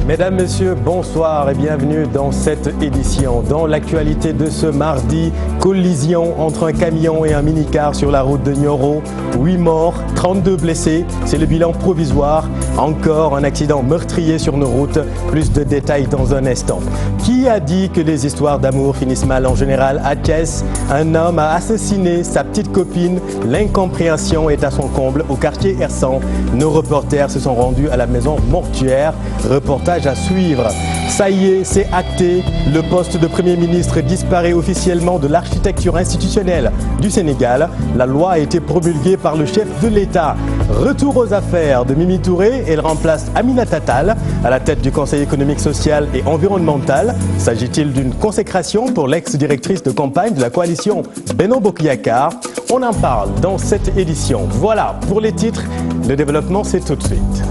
Mesdames, Messieurs, bonsoir et bienvenue dans cette édition. Dans l'actualité de ce mardi, collision entre un camion et un minicar sur la route de Nioro. 8 morts, 32 blessés, c'est le bilan provisoire. Encore un accident meurtrier sur nos routes. Plus de détails dans un instant. Qui a dit que les histoires d'amour finissent mal en général? À Thiès, un homme a assassiné sa petite copine. L'incompréhension est à son comble au quartier Ersan. Nos reporters se sont rendus à la maison mortuaire. Reportage à suivre. Ça y est, c'est acté. Le poste de Premier ministre disparaît officiellement de l'architecture institutionnelle du Sénégal. La loi a été promulguée par le chef de l'État. Retour aux affaires de Mimi Touré. Elle remplace Aminata Tall à la tête du Conseil économique, social et environnemental. S'agit-il d'une consécration pour l'ex-directrice de campagne de la coalition Benno Bokk Yakaar? On en parle dans cette édition. Voilà pour les titres. Le développement, c'est tout de suite.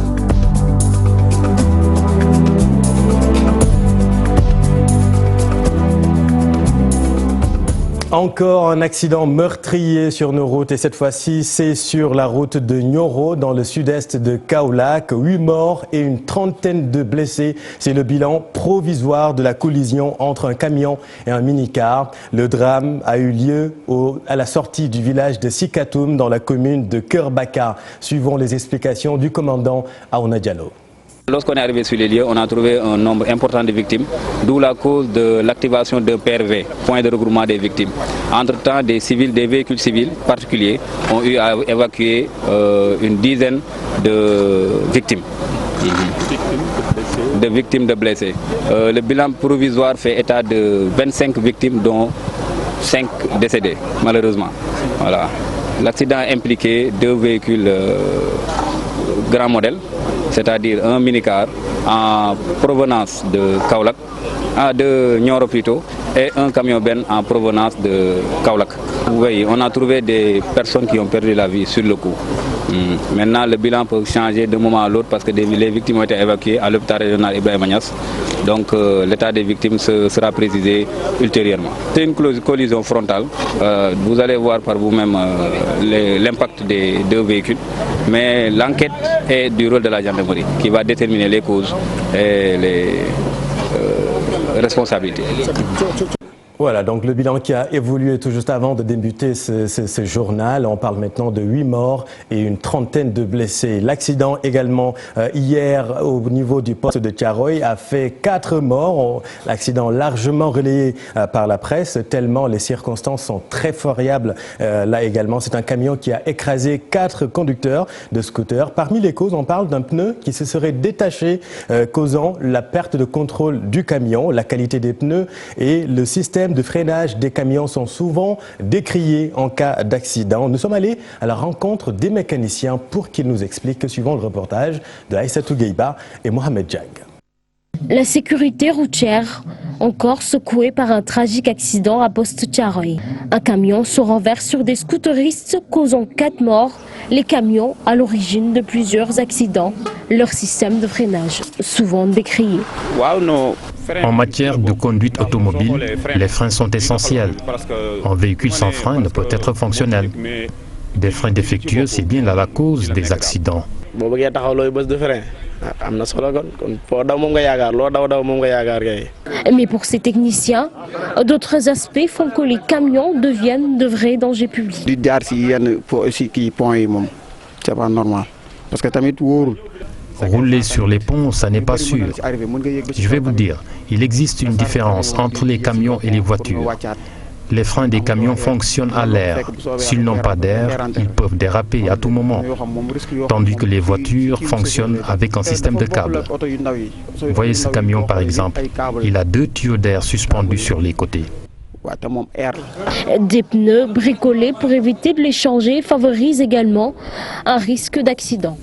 Encore un accident meurtrier sur nos routes et cette fois-ci c'est sur la route de Nioro dans le sud-est de Kaolack. 8 morts et une trentaine de blessés. C'est le bilan provisoire de la collision entre un camion et un minicar. Le drame a eu lieu à la sortie du village de Sikatoum dans la commune de Kerbaka. Suivons les explications du commandant Aouna Diallo. Lorsqu'on est arrivé sur les lieux, on a trouvé un nombre important de victimes, d'où la cause de l'activation de PRV, point de regroupement des victimes. Entre-temps, des véhicules civils particuliers ont eu à évacuer une dizaine de victimes. De victimes de blessés. Le bilan provisoire fait état de 25 victimes, dont 5 décédés, malheureusement. Voilà. L'accident a impliqué 2 véhicules grand modèle, c'est-à-dire un minicar en provenance de Kaolack, de Nioro plutôt, et un camion Ben en provenance de Kaolack. Oui, on a trouvé des personnes qui ont perdu la vie sur le coup. Maintenant, le bilan peut changer d'un moment à l'autre parce que les victimes ont été évacuées à l'hôpital régional Ibrahima Niasse. Donc l'état des victimes sera précisé ultérieurement. C'est une collision frontale. Vous allez voir par vous-même l'impact des 2 véhicules. Mais l'enquête est du rôle de la gendarmerie qui va déterminer les causes et les responsabilités. Voilà, donc le bilan qui a évolué tout juste avant de débuter ce journal. On parle maintenant de 8 morts et une trentaine de blessés. L'accident également hier au niveau du poste de Thiaroye a fait 4 morts. L'accident largement relayé par la presse, tellement les circonstances sont très variables. Là également, c'est un camion qui a écrasé 4 conducteurs de scooter. Parmi les causes, on parle d'un pneu qui se serait détaché, causant la perte de contrôle du camion. La qualité des pneus et le système de freinage des camions sont souvent décriés en cas d'accident. Nous sommes allés à la rencontre des mécaniciens pour qu'ils nous expliquent, suivant le reportage de Aïssatou Gueiba et Mohamed Jag. La sécurité routière, encore secouée par un tragique accident à Poste Thiaroye. Un camion se renverse sur des scooteristes, causant 4 morts. Les camions à l'origine de plusieurs accidents. Leur système de freinage, souvent décrié. En matière de conduite automobile, les freins sont essentiels. Un véhicule sans frein ne peut être fonctionnel. Des freins défectueux, c'est bien là la cause des accidents. Mais pour ces techniciens, d'autres aspects font que les camions deviennent de vrais dangers publics. C'est pas normal. Parce que rouler sur les ponts, ça n'est pas sûr. Je vais vous dire, il existe une différence entre les camions et les voitures. Les freins des camions fonctionnent à l'air. S'ils n'ont pas d'air, ils peuvent déraper à tout moment. Tandis que les voitures fonctionnent avec un système de câbles. Voyez ce camion par exemple. Il a 2 tuyaux d'air suspendus sur les côtés. Des pneus bricolés pour éviter de les changer favorisent également un risque d'accident.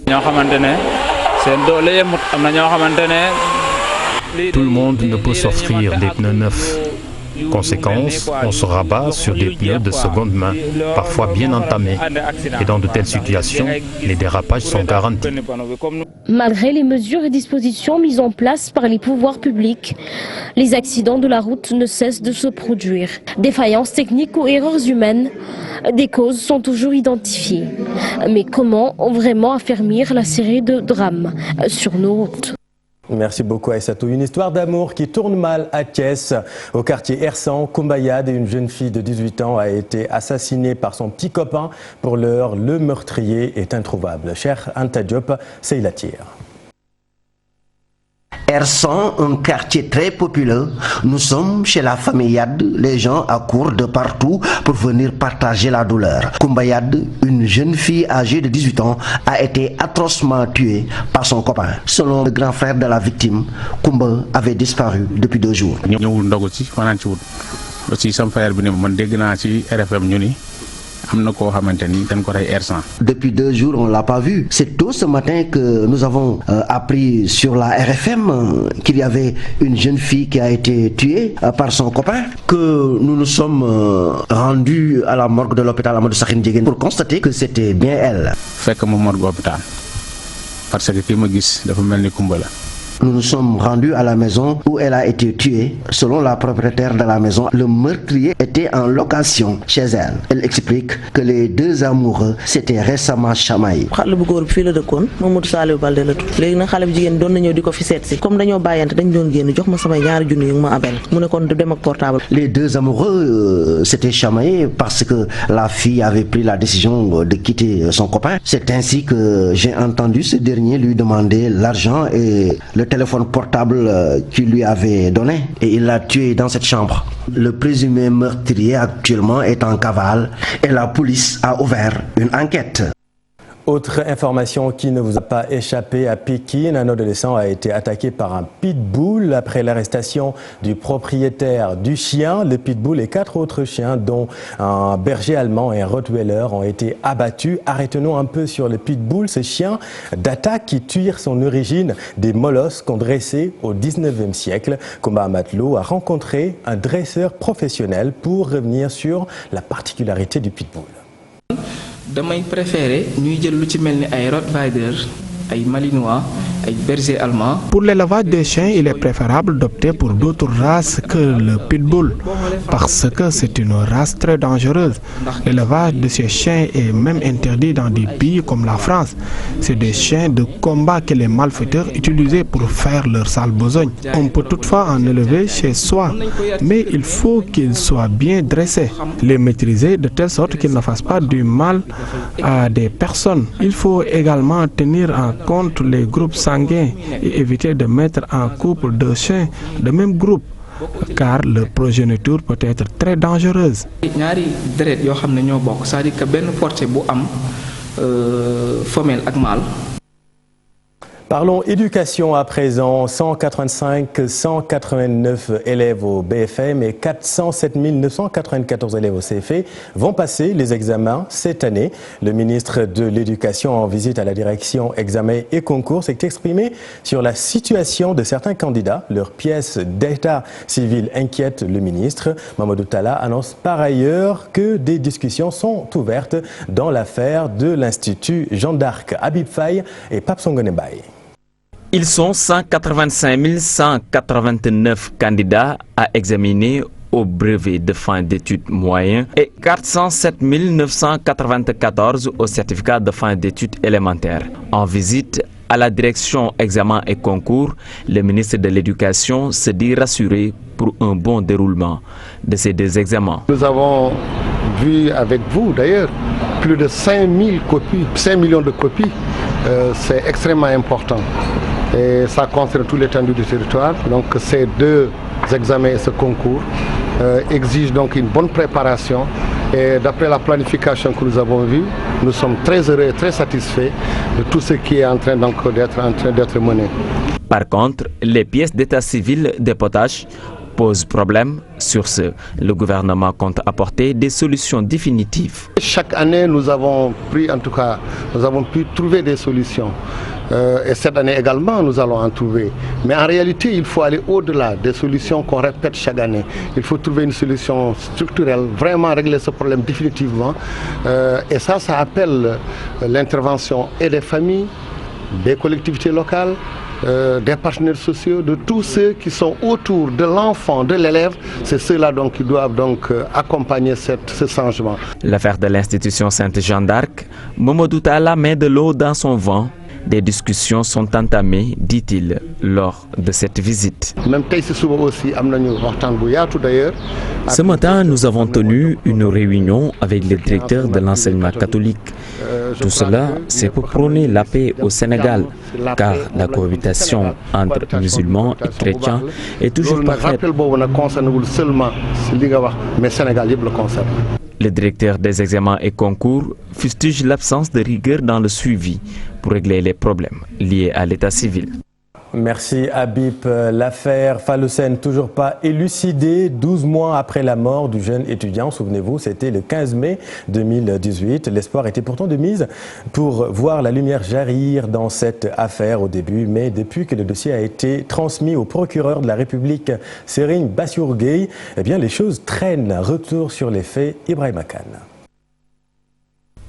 Tout le monde ne peut s'offrir des pneus neufs. Conséquence, on se rabat sur des pneus de seconde main, parfois bien entamés. Et dans de telles situations, les dérapages sont garantis. Malgré les mesures et dispositions mises en place par les pouvoirs publics, les accidents de la route ne cessent de se produire. Défaillances techniques ou erreurs humaines, des causes sont toujours identifiées. Mais comment vraiment affermir la série de drames sur nos routes ? Merci beaucoup Aïssatou. Une histoire d'amour qui tourne mal à Thiès. Au quartier Ersan, Koumbayad, une jeune fille de 18 ans a été assassinée par son petit copain. Pour l'heure, le meurtrier est introuvable. Cher Anta Diop, c'est la tire. Ersan, un quartier très populaire. Nous sommes chez la famille Yad. Les gens accourent de partout pour venir partager la douleur. Koumbayad, une jeune fille âgée de 18 ans, a été atrocement tuée par son copain. Selon le grand frère de la victime, Koumba avait disparu depuis 2 jours. Depuis 2 jours, on ne l'a pas vu. C'est tôt ce matin que nous avons appris sur la RFM qu'il y avait une jeune fille qui a été tuée par son copain, que nous nous sommes rendus à la morgue de l'hôpital Amadou Sakhine Ndiéguène pour constater que c'était bien elle. Nous nous sommes rendus à la maison où elle a été tuée. Selon la propriétaire de la maison, le meurtrier était en location chez elle. Elle explique que les 2 amoureux s'étaient récemment chamaillés. Les 2 amoureux s'étaient chamaillés parce que la fille avait pris la décision de quitter son copain. C'est ainsi que j'ai entendu ce dernier lui demander l'argent et le téléphone portable qu'il lui avait donné, et il l'a tué dans cette chambre. Le présumé meurtrier actuellement est en cavale et la police a ouvert une enquête. Autre information qui ne vous a pas échappé, à Pékin, un adolescent a été attaqué par un pitbull après l'arrestation du propriétaire du chien. Le pitbull et 4 autres chiens, dont un berger allemand et un rottweiler, ont été abattus. Arrêtons un peu sur le pitbull, ce chien d'attaque qui tire son origine des molosses qu'on dressait au 19e siècle. Komba Amatlo a rencontré un dresseur professionnel pour revenir sur la particularité du pitbull. damay préférer ñuy jël lu ci melni ay rottweiler ay malinois ay berger allemand. Pour l'élevage des chiens, il est préférable d'opter pour d'autres races que le pitbull parce que c'est une race très dangereuse. L'élevage de ces chiens est même interdit dans des pays comme la France. C'est des chiens de combat que les malfaiteurs utilisent pour faire leur sale besogne. On peut toutefois en élever chez soi, mais il faut qu'ils soient bien dressés, les maîtriser de telle sorte qu'ils ne fassent pas du mal à des personnes. Il faut également tenir en compte les groupes sanguins et éviter de mettre en couple 2 chiens de même groupe, car leur progéniture peut être très dangereuse. ñaari deret yoo xam ne ñoo bokk, c'est-à-dire que benn portée bu am femelle ak mâle. Parlons éducation à présent. 189 élèves au BFM et 407 994 élèves au CFE vont passer les examens cette année. Le ministre de l'Éducation, en visite à la direction examens et concours, s'est exprimé sur la situation de certains candidats. Leur pièce d'état civil inquiète le ministre. Mamadou Talla annonce par ailleurs que des discussions sont ouvertes dans l'affaire de l'Institut Jeanne d'Arc. Habib Faye et Pape Songone Mbaye. Ils sont 185 189 candidats à examiner au brevet de fin d'études moyen et 407 994 au certificat de fin d'études élémentaires. En visite à la direction examens et concours, le ministre de l'Éducation se dit rassuré pour un bon déroulement de ces 2 examens. Nous avons vu avec vous d'ailleurs plus de 5 millions de copies. C'est extrêmement important. Et ça concerne tout l'étendue du territoire. Donc ces 2 examens et ce concours exigent donc une bonne préparation. Et d'après la planification que nous avons vue, nous sommes très heureux et très satisfaits de tout ce qui est en train d'être mené. Par contre, les pièces d'état civil des potages posent problème. Sur ce, le gouvernement compte apporter des solutions définitives. Chaque année, nous avons pu trouver des solutions. Et cette année également, nous allons en trouver. Mais en réalité, il faut aller au-delà des solutions qu'on répète chaque année. Il faut trouver une solution structurelle, vraiment régler ce problème définitivement. Et ça appelle l'intervention et des familles, des collectivités locales, des partenaires sociaux, de tous ceux qui sont autour de l'enfant, de l'élève. C'est ceux-là donc qui doivent donc accompagner ce changement. L'affaire de l'institution Sainte Jeanne d'Arc, Mamadou Talla met de l'eau dans son vin. Des discussions sont entamées, dit-il, lors de cette visite. Ce matin, nous avons tenu une réunion avec le directeur de l'enseignement catholique. Tout cela, c'est pour prôner la paix au Sénégal, car la cohabitation entre musulmans et chrétiens est toujours parfaite. Le directeur des examens et concours fustige l'absence de rigueur dans le suivi pour régler les problèmes liés à l'état civil. Merci Habib. L'affaire Falocène toujours pas élucidée 12 mois après la mort du jeune étudiant. Souvenez-vous, c'était le 15 mai 2018. L'espoir était pourtant de mise pour voir la lumière jaillir dans cette affaire au début. Mais depuis que le dossier a été transmis au procureur de la République, Serigne Bassirou Gueye, eh bien les choses traînent. Retour sur les faits, Ibrahima Kane.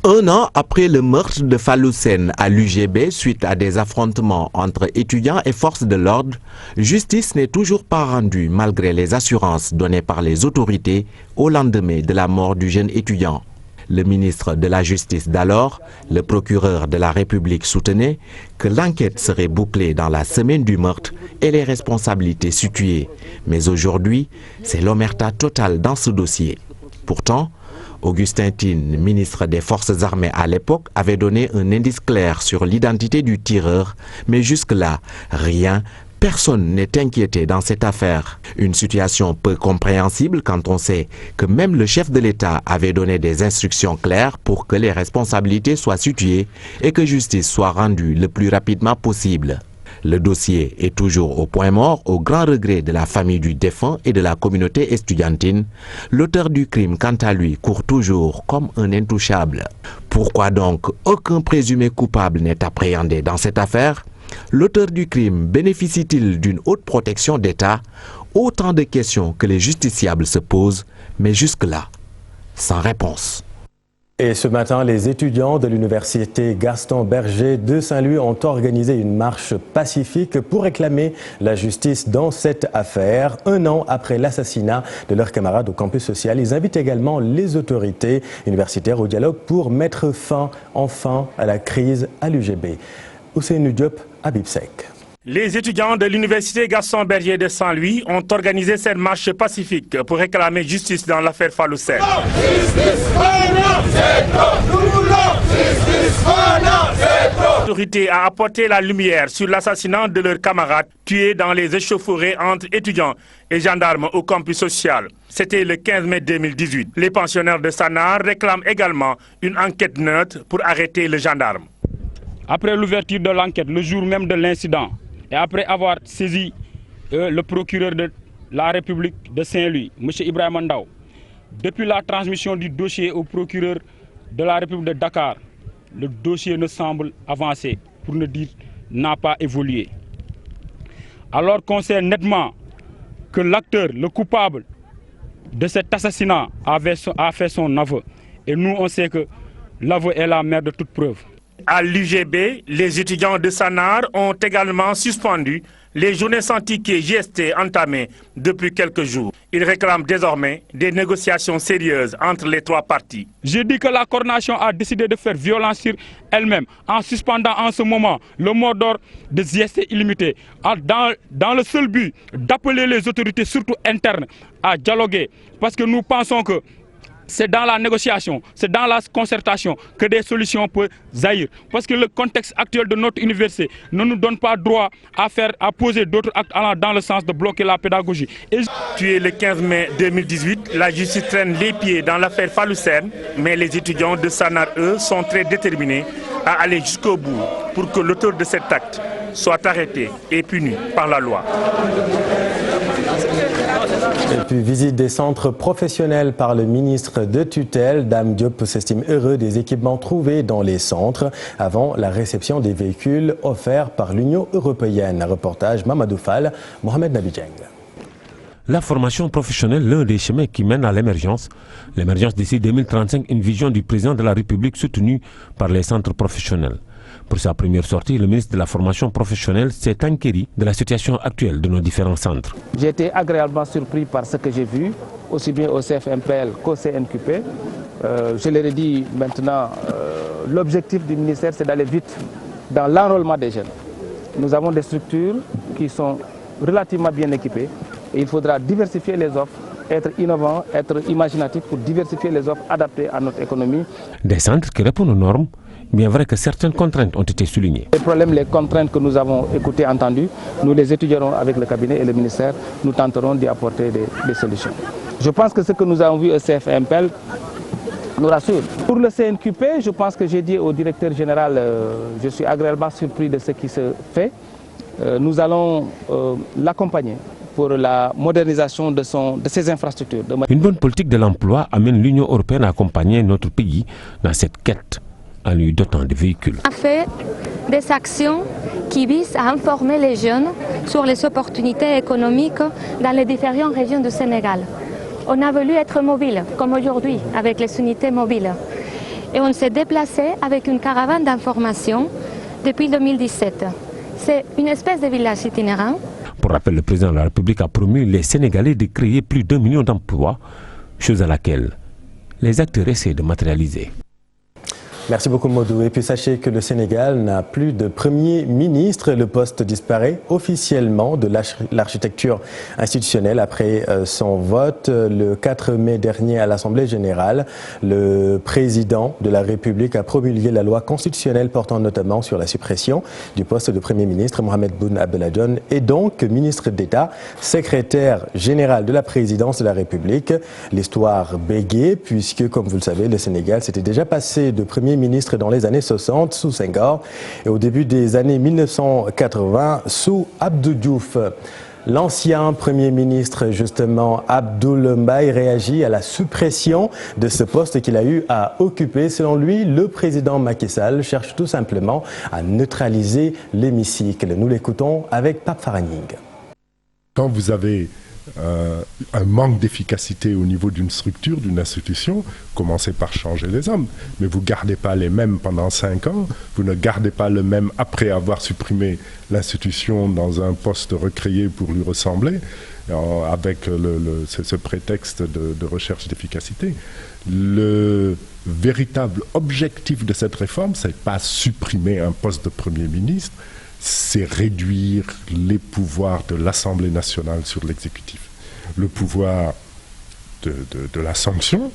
Un an après le meurtre de Falocène à l'UGB suite à des affrontements entre étudiants et forces de l'ordre, justice n'est toujours pas rendue malgré les assurances données par les autorités au lendemain de la mort du jeune étudiant. Le ministre de la Justice d'alors, le procureur de la République, soutenait que l'enquête serait bouclée dans la semaine du meurtre et les responsabilités situées. Mais aujourd'hui, c'est l'omerta totale dans ce dossier. Pourtant, Augustin Tine, ministre des Forces armées à l'époque, avait donné un indice clair sur l'identité du tireur, mais jusque-là, rien, personne n'est inquiété dans cette affaire. Une situation peu compréhensible quand on sait que même le chef de l'État avait donné des instructions claires pour que les responsabilités soient situées et que justice soit rendue le plus rapidement possible. Le dossier est toujours au point mort, au grand regret de la famille du défunt et de la communauté estudiantine. L'auteur du crime, quant à lui, court toujours comme un intouchable. Pourquoi donc aucun présumé coupable n'est appréhendé dans cette affaire? L'auteur du crime bénéficie-t-il d'une haute protection d'État? Autant de questions que les justiciables se posent, mais jusque-là, sans réponse. Et ce matin, les étudiants de l'université Gaston Berger de Saint-Louis ont organisé une marche pacifique pour réclamer la justice dans cette affaire. Un an après l'assassinat de leurs camarades au campus social, ils invitent également les autorités universitaires au dialogue pour mettre fin enfin à la crise à l'UGB. Ousseynou Diop, Habib Seck. Les étudiants de l'université Gaston Berger de Saint-Louis ont organisé cette marche pacifique pour réclamer justice dans l'affaire Falocène. L'autorité a apporté la lumière sur l'assassinat de leurs camarades tués dans les échauffourées entre étudiants et gendarmes au campus social. C'était le 15 mai 2018. Les pensionnaires de Sanar réclament également une enquête neutre pour arrêter le gendarme. Après l'ouverture de l'enquête, le jour même de l'incident, et après avoir saisi le procureur de la République de Saint-Louis, M. Ibrahima Ndao, depuis la transmission du dossier au procureur de la République de Dakar, le dossier ne semble avancer, pour ne dire n'a pas évolué. Alors qu'on sait nettement que l'acteur, le coupable de cet assassinat a fait son aveu. Et nous, on sait que l'aveu est la mère de toute preuve. À l'UGB, les étudiants de Sanar ont également suspendu les journées sans ticket GST entamées depuis quelques jours. Ils réclament désormais des négociations sérieuses entre les trois parties. J'ai dit que la coordination a décidé de faire violence sur elle-même en suspendant en ce moment le mot d'ordre de GST illimité dans le seul but d'appeler les autorités, surtout internes, à dialoguer. Parce que nous pensons que c'est dans la négociation, c'est dans la concertation que des solutions peuvent jaillir. Parce que le contexte actuel de notre université ne nous donne pas droit à poser d'autres actes allant dans le sens de bloquer la pédagogie. Tué le 15 mai 2018, la justice traîne les pieds dans l'affaire Falocène, mais les étudiants de Sanar, eux, sont très déterminés à aller jusqu'au bout pour que l'auteur de cet acte soit arrêté et puni par la loi. Et puis, visite des centres professionnels par le ministre de tutelle. Dame Diop s'estime heureux des équipements trouvés dans les centres avant la réception des véhicules offerts par l'Union européenne. Reportage Mamadou Fall, Mohamed Nabidjeng. La formation professionnelle, l'un des chemins qui mène à l'émergence. L'émergence d'ici 2035, une vision du président de la République soutenue par les centres professionnels. Pour sa première sortie, le ministre de la formation professionnelle s'est inquiété de la situation actuelle de nos différents centres. J'ai été agréablement surpris par ce que j'ai vu, aussi bien au CFMPL qu'au CNQP. Je l'ai dit maintenant, l'objectif du ministère, c'est d'aller vite dans l'enrôlement des jeunes. Nous avons des structures qui sont relativement bien équipées et il faudra diversifier les offres, être innovant, être imaginatif pour diversifier les offres adaptées à notre économie. Des centres qui répondent aux normes, bien vrai que certaines contraintes ont été soulignées. Les problèmes, les contraintes que nous avons écoutées, entendues, nous les étudierons avec le cabinet et le ministère, nous tenterons d'y apporter des solutions. Je pense que ce que nous avons vu au CFMPL nous rassure. Pour le CNQP, je pense que j'ai dit au directeur général, je suis agréablement surpris de ce qui se fait. Nous allons l'accompagner pour la modernisation de ses infrastructures. Une bonne politique de l'emploi amène l'Union européenne à accompagner notre pays dans cette quête en lui dotant de véhicules. On a fait des actions qui visent à informer les jeunes sur les opportunités économiques dans les différentes régions du Sénégal. On a voulu être mobile, comme aujourd'hui, avec les unités mobiles. Et on s'est déplacé avec une caravane d'information depuis 2017. C'est une espèce de village itinérant. Pour rappel, le président de la République a promu les Sénégalais de créer plus d'1 million d'emplois, chose à laquelle les acteurs essaient de matérialiser. Merci beaucoup Modou. Et puis sachez que le Sénégal n'a plus de Premier ministre. Le poste disparaît officiellement de l'architecture institutionnelle après son vote le 4 mai dernier à l'Assemblée générale. Le président de la République a promulgué la loi constitutionnelle portant notamment sur la suppression du poste de Premier ministre. Mohamed Boun Abdallah Dionne est donc ministre d'État, secrétaire général de la présidence de la République. L'histoire bégaye puisque, comme vous le savez, le Sénégal s'était déjà passé de Premier ministre dans les années 60 sous Senghor et au début des années 1980 sous Abdou Diouf. L'ancien Premier ministre, justement, Abdoul Mbaye, réagit à la suppression de ce poste qu'il a eu à occuper. Selon lui, le président Macky Sall cherche tout simplement à neutraliser l'hémicycle. Nous l'écoutons avec Pape Faragning. Quand vous avez un manque d'efficacité au niveau d'une structure, d'une institution, commencez par changer les hommes. Mais vous ne gardez pas les mêmes pendant 5 ans, vous ne gardez pas le même après avoir supprimé l'institution dans un poste recréé pour lui ressembler, avec ce prétexte de recherche d'efficacité. Le véritable objectif de cette réforme, ce n'est pas supprimer un poste de Premier ministre, c'est réduire les pouvoirs de l'Assemblée nationale sur l'exécutif. Le pouvoir de la sanction,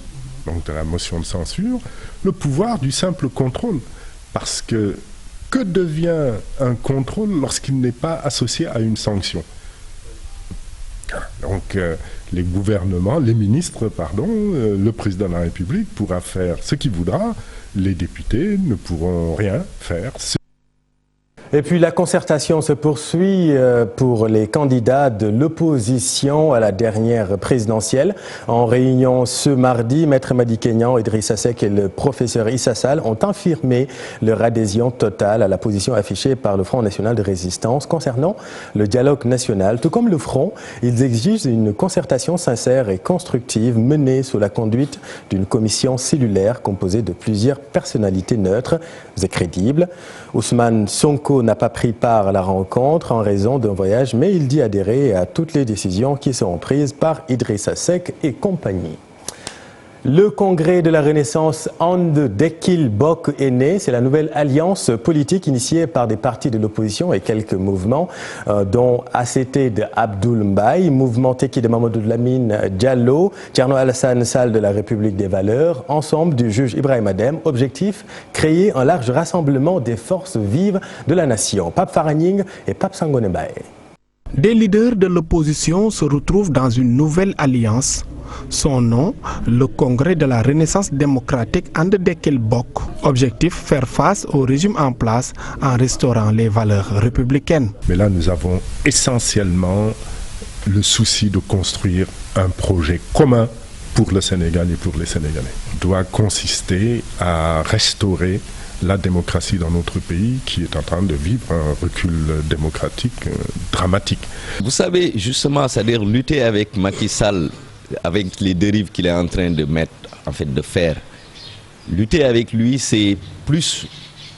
donc de la motion de censure, le pouvoir du simple contrôle. Parce que devient un contrôle lorsqu'il n'est pas associé à une sanction? Donc les gouvernements, les ministres, pardon, le président de la République pourra faire ce qu'il voudra, les députés ne pourront rien faire. Et puis la concertation se poursuit pour les candidats de l'opposition à la dernière présidentielle. En réunion ce mardi, Maître Madi Kenyan, Idrissa Seck et le professeur Issa Sall ont affirmé leur adhésion totale à la position affichée par le Front national de résistance concernant le dialogue national. Tout comme le Front, ils exigent une concertation sincère et constructive menée sous la conduite d'une commission cellulaire composée de plusieurs personnalités neutres et crédibles. Ousmane Sonko n'a pas pris part à la rencontre en raison d'un voyage, mais il dit adhérer à toutes les décisions qui seront prises par Idrissa Seck et compagnie. Le congrès de la Renaissance And Dekil Bok est né. C'est la nouvelle alliance politique initiée par des partis de l'opposition et quelques mouvements, dont ACT de Abdoul Mbaye, Mouvement Tekki de Mamadou Lamine Diallo, Thierno Alassane Sall de la République des Valeurs, Ensemble du juge Ibrahim Adem. Objectif, créer un large rassemblement des forces vives de la nation. Pape Faragning et Pape Sangone Mbaye. Des leaders de l'opposition se retrouvent dans une nouvelle alliance. Son nom, le Congrès de la Renaissance démocratique And Dekil Bok. Objectif, faire face au régime en place en restaurant les valeurs républicaines. Mais là, nous avons essentiellement le souci de construire un projet commun pour le Sénégal et pour les Sénégalais. Il doit consister à restaurer la démocratie dans notre pays qui est en train de vivre un recul démocratique dramatique. Vous savez, justement, c'est-à-dire lutter avec Macky Sall, avec les dérives qu'il est en train de faire. Lutter avec lui, c'est plus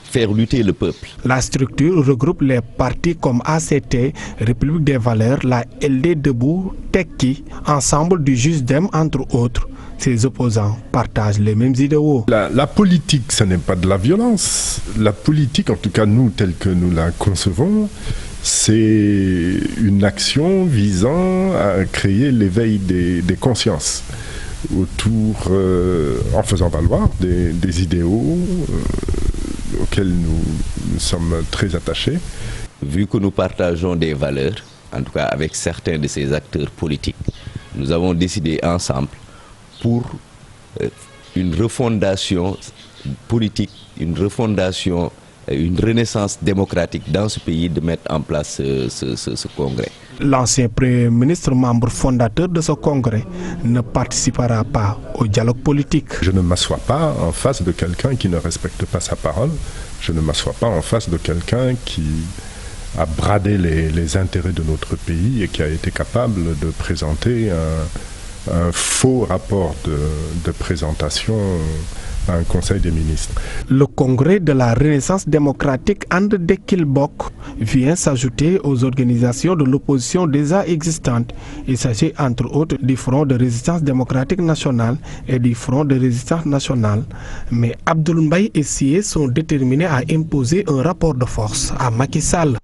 faire lutter le peuple. La structure regroupe les partis comme ACT, République des Valeurs, la LD Debout, Tekki, Ensemble du Jusdem, entre autres. Ses opposants partagent les mêmes idéaux. La politique, ce n'est pas de la violence. La politique, en tout cas nous, telle que nous la concevons, c'est une action visant à créer l'éveil des consciences autour, en faisant valoir des idéaux auxquels nous sommes très attachés. Vu que nous partageons des valeurs, en tout cas avec certains de ces acteurs politiques, nous avons décidé ensemble pour une refondation politique, une refondation, une renaissance démocratique dans ce pays, de mettre en place ce congrès. L'ancien Premier ministre, membre fondateur de ce congrès, ne participera pas au dialogue politique. Je ne m'assois pas en face de quelqu'un qui ne respecte pas sa parole. Je ne m'assois pas en face de quelqu'un qui a bradé les intérêts de notre pays et qui a été capable de présenter un faux rapport de présentation à un conseil des ministres. Le congrès de la Renaissance démocratique And Dekkil Bokk vient s'ajouter aux organisations de l'opposition déjà existantes. Il s'agit entre autres du Front de résistance démocratique nationale et du Front de résistance nationale. Mais Abdoul Mbaye et Sié sont déterminés à imposer un rapport de force à Macky Sall.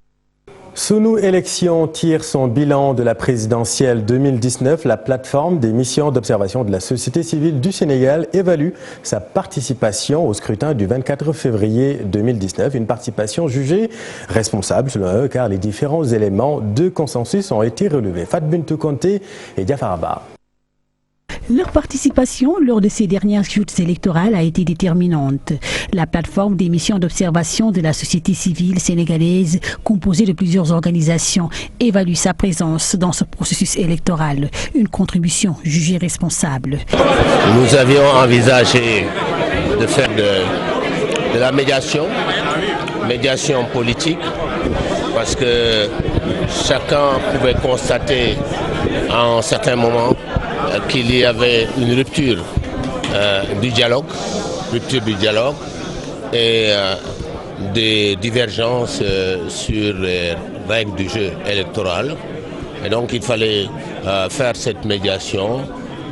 Sunu Élections tire son bilan de la présidentielle 2019. La plateforme des missions d'observation de la société civile du Sénégal évalue sa participation au scrutin du 24 février 2019. Une participation jugée responsable selon eux car les différents éléments de consensus ont été relevés. Fat Bintou Conté et Diafar Abba. Leur participation lors de ces dernières joutes électorales a été déterminante. La plateforme des missions d'observation de la société civile sénégalaise, composée de plusieurs organisations, évalue sa présence dans ce processus électoral. Une contribution jugée responsable. Nous avions envisagé de faire de la médiation politique, parce que chacun pouvait constater à un certain moment qu'il y avait une rupture du dialogue et des divergences sur les règles du jeu électoral. Et donc il fallait faire cette médiation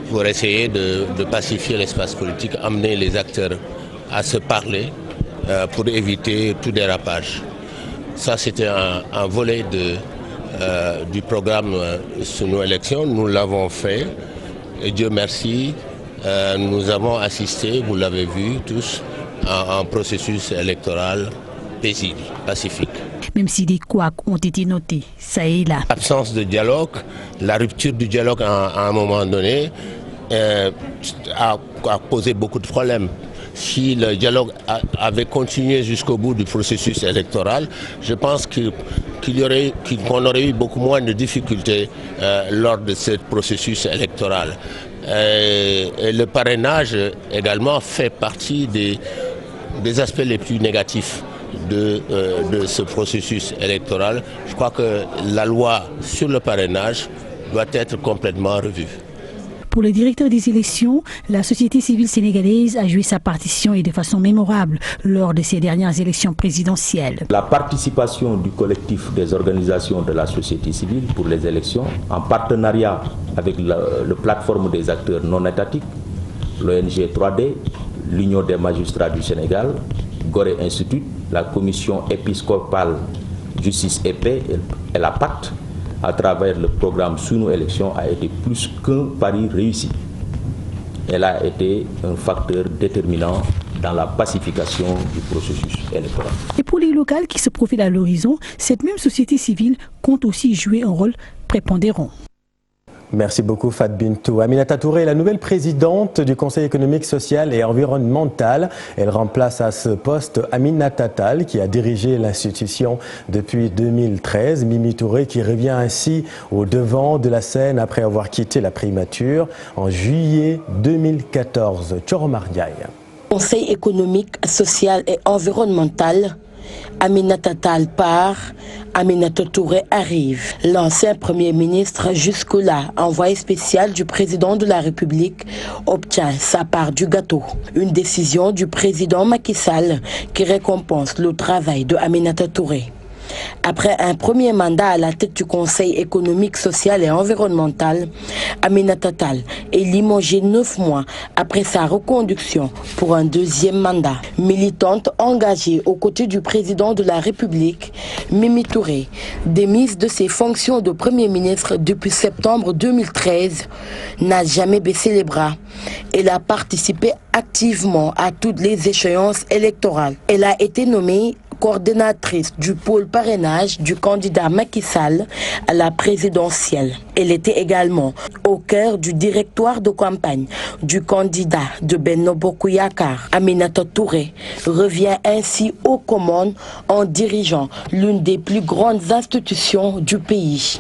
pour essayer de pacifier l'espace politique, amener les acteurs à se parler pour éviter tout dérapage. Ça, c'était un volet du programme Sunu Élections. Nous l'avons fait. Et Dieu merci, nous avons assisté, vous l'avez vu tous, à un processus électoral paisible, pacifique. Même si des couacs ont été notés, ça et là. L'absence de dialogue, la rupture du dialogue à un moment donné a posé beaucoup de problèmes. Si le dialogue avait continué jusqu'au bout du processus électoral, je pense qu'on aurait eu beaucoup moins de difficultés lors de ce processus électoral. Et le parrainage également fait partie des aspects les plus négatifs de ce processus électoral. Je crois que la loi sur le parrainage doit être complètement revue. Pour le directeur des élections, la société civile sénégalaise a joué sa partition et de façon mémorable lors de ces dernières élections présidentielles. La participation du collectif des organisations de la société civile pour les élections, en partenariat avec le plateforme des acteurs non étatiques, l'ONG 3D, l'Union des magistrats du Sénégal, Gorée Institute, la commission épiscopale Justice et Paix et la PAT, à travers le programme Sunu Élections, a été plus qu'un pari réussi. Elle a été un facteur déterminant dans la pacification du processus électoral. Et pour les locales qui se profilent à l'horizon, cette même société civile compte aussi jouer un rôle prépondérant. Merci beaucoup Fat Bintou. Aminata Touré est la nouvelle présidente du Conseil économique, social et environnemental. Elle remplace à ce poste Aminata Tall qui a dirigé l'institution depuis 2013. Mimi Touré qui revient ainsi au devant de la scène après avoir quitté la primature en juillet 2014. Choromar Ndiaye. Conseil économique, social et environnemental. Aminata Tall part, Aminata Touré arrive. L'ancien Premier ministre, jusque-là envoyé spécial du président de la République, obtient sa part du gâteau. Une décision du président Macky Sall qui récompense le travail de Aminata Touré. Après un premier mandat à la tête du Conseil économique, social et environnemental, Aminata Tall est limogée 9 mois après sa reconduction pour un deuxième mandat. Militante engagée aux côtés du président de la République, Mimi Touré, démise de ses fonctions de Premier ministre depuis septembre 2013, n'a jamais baissé les bras. Elle a participé activement à toutes les échéances électorales. Elle a été nommée coordonnatrice du pôle parrainage du candidat Macky Sall à la présidentielle. Elle était également au cœur du directoire de campagne du candidat de Benno Bokk Yakaar. Aminata Touré revient ainsi aux commandes en dirigeant l'une des plus grandes institutions du pays.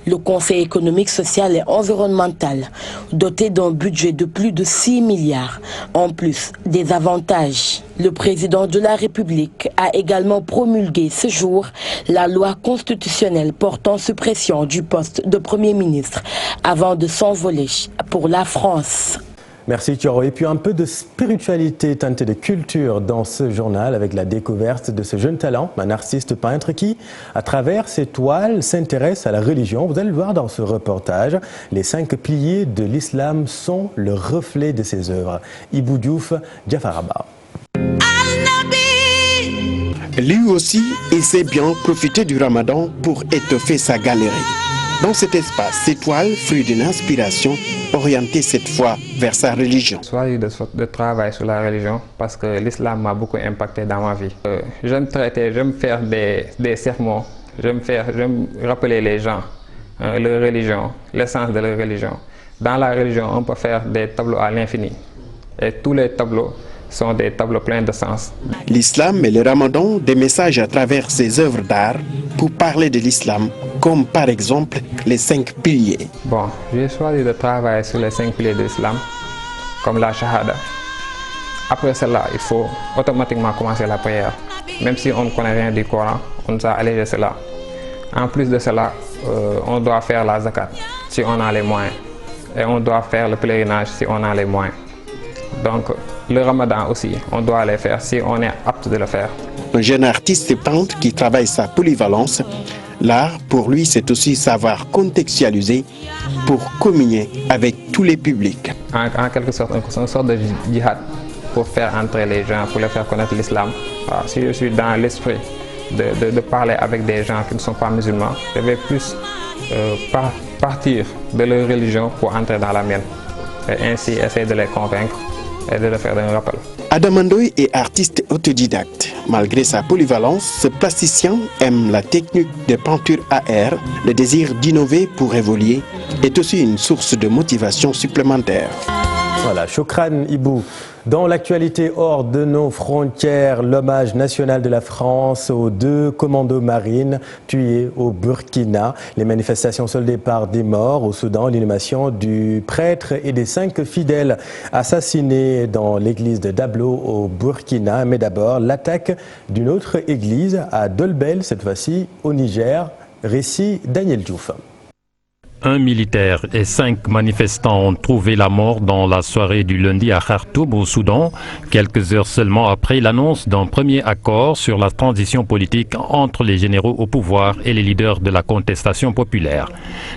Le Conseil économique, social et environnemental, doté d'un budget de plus de 6 milliards, en plus des avantages. Le président de la République a également promulgué ce jour la loi constitutionnelle portant suppression du poste de Premier ministre avant de s'envoler pour la France. Merci Thioro. Et puis un peu de spiritualité teintée de culture dans ce journal avec la découverte de ce jeune talent, un artiste peintre qui, à travers ses toiles, s'intéresse à la religion. Vous allez le voir dans ce reportage. Les 5 piliers de l'islam sont le reflet de ses œuvres. Ibou Diouf, Jafaraba. Lui aussi, il sait bien profiter du Ramadan pour étoffer sa galerie. Dans cet espace, ces toiles, fruit d'une inspiration, orientée cette fois vers sa religion. J'ai choisi de travailler sur la religion parce que l'islam m'a beaucoup impacté dans ma vie. J'aime traiter, j'aime faire des sermons, j'aime rappeler les gens leur religion, l'essence de leur religion. Dans la religion, on peut faire des tableaux à l'infini et tous les tableaux sont des tableaux pleins de sens. L'islam et le Ramadan, des messages à travers ses œuvres d'art pour parler de l'islam, comme par exemple les 5 piliers. Bon, j'ai choisi de travailler sur les 5 piliers de l'islam, comme la shahada. Après cela, il faut automatiquement commencer la prière. Même si on ne connaît rien du Coran, on doit alléger cela. En plus de cela, on doit faire la zakat si on a les moyens. Et on doit faire le pèlerinage si on a les moyens. Donc, le Ramadan aussi, on doit les faire si on est apte de le faire. Un jeune artiste peintre qui travaille sa polyvalence. L'art, pour lui, c'est aussi savoir contextualiser pour communier avec tous les publics. En quelque sorte, une sorte de djihad pour faire entrer les gens, pour les faire connaître l'islam. Si je suis dans l'esprit de parler avec des gens qui ne sont pas musulmans, je vais plus partir de leur religion pour entrer dans la mienne. Et ainsi essayer de les convaincre et de le faire un rappel. Adam Ndoye est artiste autodidacte. Malgré sa polyvalence, ce plasticien aime la technique de peinture AR. Le désir d'innover pour évoluer est aussi une source de motivation supplémentaire. Voilà, Chokran Ibou. Dans l'actualité hors de nos frontières, l'hommage national de la France aux 2 commandos marines tués au Burkina. Les manifestations soldées par des morts au Soudan, l'inhumation du prêtre et des 5 fidèles assassinés dans l'église de Dablo au Burkina. Mais d'abord, l'attaque d'une autre église à Dolbel, cette fois-ci au Niger. Récit Daniel Diouf. Un militaire et 5 manifestants ont trouvé la mort dans la soirée du lundi à Khartoum au Soudan, quelques heures seulement après l'annonce d'un premier accord sur la transition politique entre les généraux au pouvoir et les leaders de la contestation populaire.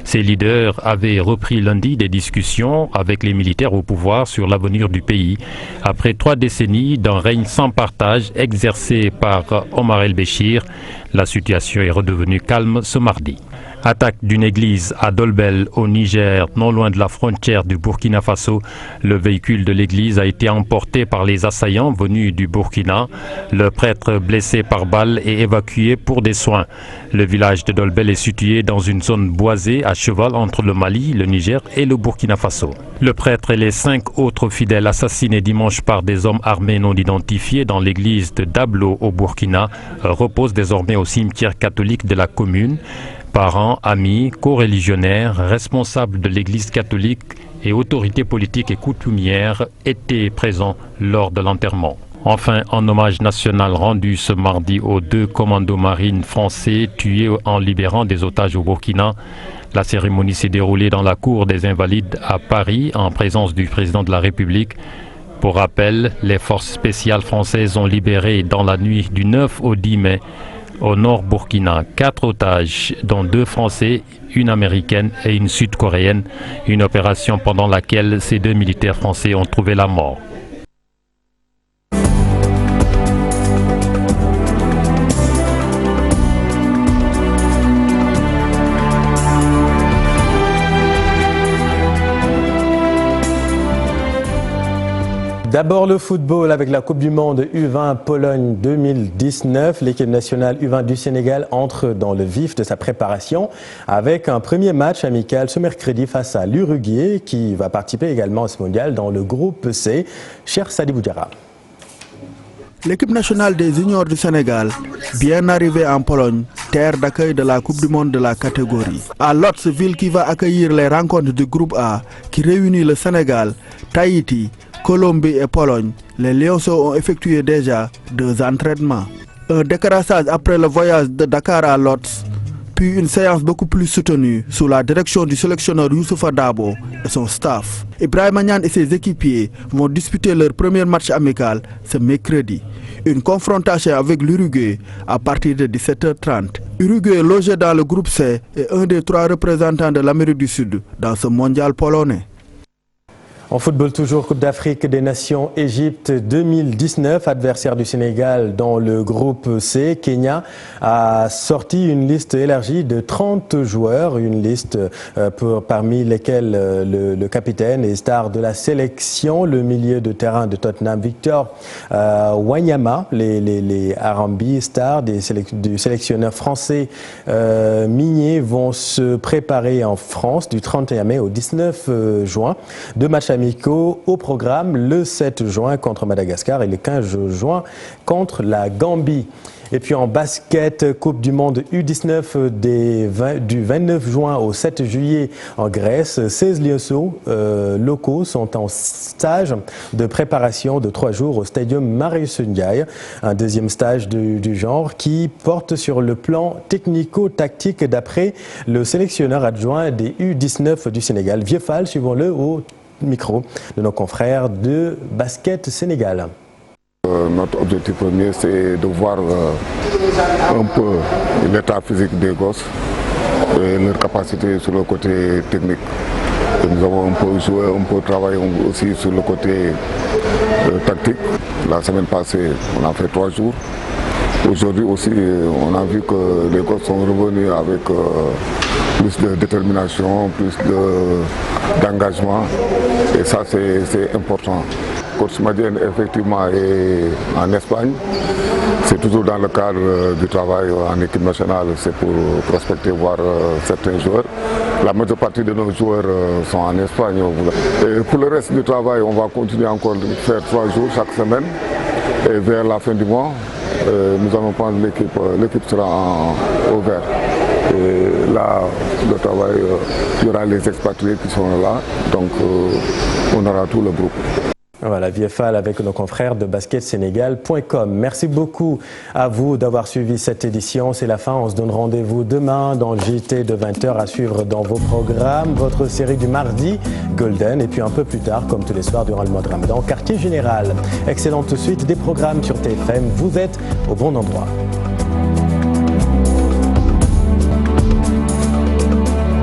Ces leaders avaient repris lundi des discussions avec les militaires au pouvoir sur l'avenir du pays, après 3 décennies d'un règne sans partage exercé par Omar el-Béchir. La situation est redevenue calme ce mardi. Attaque d'une église à Dolbel au Niger, non loin de la frontière du Burkina Faso. Le véhicule de l'église a été emporté par les assaillants venus du Burkina. Le prêtre blessé par balle est évacué pour des soins. Le village de Dolbel est situé dans une zone boisée à cheval entre le Mali, le Niger et le Burkina Faso. Le prêtre et les 5 autres fidèles assassinés dimanche par des hommes armés non identifiés dans l'église de Dablo au Burkina reposent désormais au cimetière catholique de la commune. Parents, amis, co-religionnaires, responsables de l'église catholique et autorités politiques et coutumières étaient présents lors de l'enterrement. Enfin, un hommage national rendu ce mardi aux 2 commandos marines français tués en libérant des otages au Burkina. La cérémonie s'est déroulée dans la cour des Invalides à Paris en présence du président de la République. Pour rappel, les forces spéciales françaises ont libéré dans la nuit du 9 au 10 mai au nord Burkina. 4 otages, dont 2 Français, une Américaine et une Sud-Coréenne. Une opération pendant laquelle ces 2 militaires français ont trouvé la mort. D'abord le football avec la Coupe du Monde U20 Pologne 2019. L'équipe nationale U20 du Sénégal entre dans le vif de sa préparation avec un premier match amical ce mercredi face à l'Uruguay qui va participer également à ce mondial dans le groupe C. Cher Sadibou Diarra. L'équipe nationale des juniors du Sénégal, bien arrivée en Pologne, terre d'accueil de la Coupe du Monde de la catégorie. À Lodz, ville qui va accueillir les rencontres du groupe A qui réunit le Sénégal, Tahiti, Colombie et Pologne, les Lionceaux ont effectué déjà 2 entraînements. Un décrassage après le voyage de Dakar à Lodz, puis une séance beaucoup plus soutenue sous la direction du sélectionneur Youssoufa Dabo et son staff. Ibrahima Niane et ses équipiers vont disputer leur premier match amical ce mercredi. Une confrontation avec l'Uruguay à partir de 17h30. Uruguay logé dans le groupe C est un des 3 représentants de l'Amérique du Sud dans ce mondial polonais. En football toujours, Coupe d'Afrique des Nations Égypte 2019, adversaire du Sénégal dans le groupe C. Kenya a sorti une liste élargie de 30 joueurs, une liste parmi lesquels le capitaine et star de la sélection, le milieu de terrain de Tottenham, Victor Wanyama, les R&B stars du sélectionneur français Migné vont se préparer en France du 31 mai au 19 juin. 2 matchs amicaux au programme le 7 juin contre Madagascar et le 15 juin contre la Gambie. Et puis en basket, Coupe du Monde U19 du 29 juin au 7 juillet en Grèce. 16 lionceaux locaux sont en stage de préparation de 3 jours au Stadium Marius Ndiaye. Un deuxième stage du genre qui porte sur le plan technico-tactique d'après le sélectionneur adjoint des U19 du Sénégal. Vieux Fall, suivons-le au micro de nos confrères de Basket Sénégal. Notre objectif premier, c'est de voir un peu l'état physique des gosses et leur capacité sur le côté technique. Et nous avons un peu joué, un peu travaillé aussi sur le côté tactique. La semaine passée, on a fait 3 jours. Aujourd'hui aussi, on a vu que les gosses sont revenus avec plus de détermination, plus d'engagement. Et ça, c'est important. Coach Madiène, effectivement, est en Espagne. C'est toujours dans le cadre du travail en équipe nationale, c'est pour prospecter, voir certains joueurs. La majeure partie de nos joueurs sont en Espagne. Et pour le reste du travail, on va continuer encore de faire 3 jours chaque semaine. Et vers la fin du mois, nous allons prendre l'équipe. L'équipe sera au vert. Et là, le travail, il y aura les expatriés qui sont là. Donc, on aura tout le groupe. Voilà, VFL avec nos confrères de basketsénégal.com. Merci beaucoup à vous d'avoir suivi cette édition. C'est la fin. On se donne rendez-vous demain dans le JT de 20h à suivre dans vos programmes. Votre série du mardi, Golden. Et puis un peu plus tard, comme tous les soirs durant le mois de Ramadan, Quartier Général. Excellente suite des programmes sur TFM. Vous êtes au bon endroit.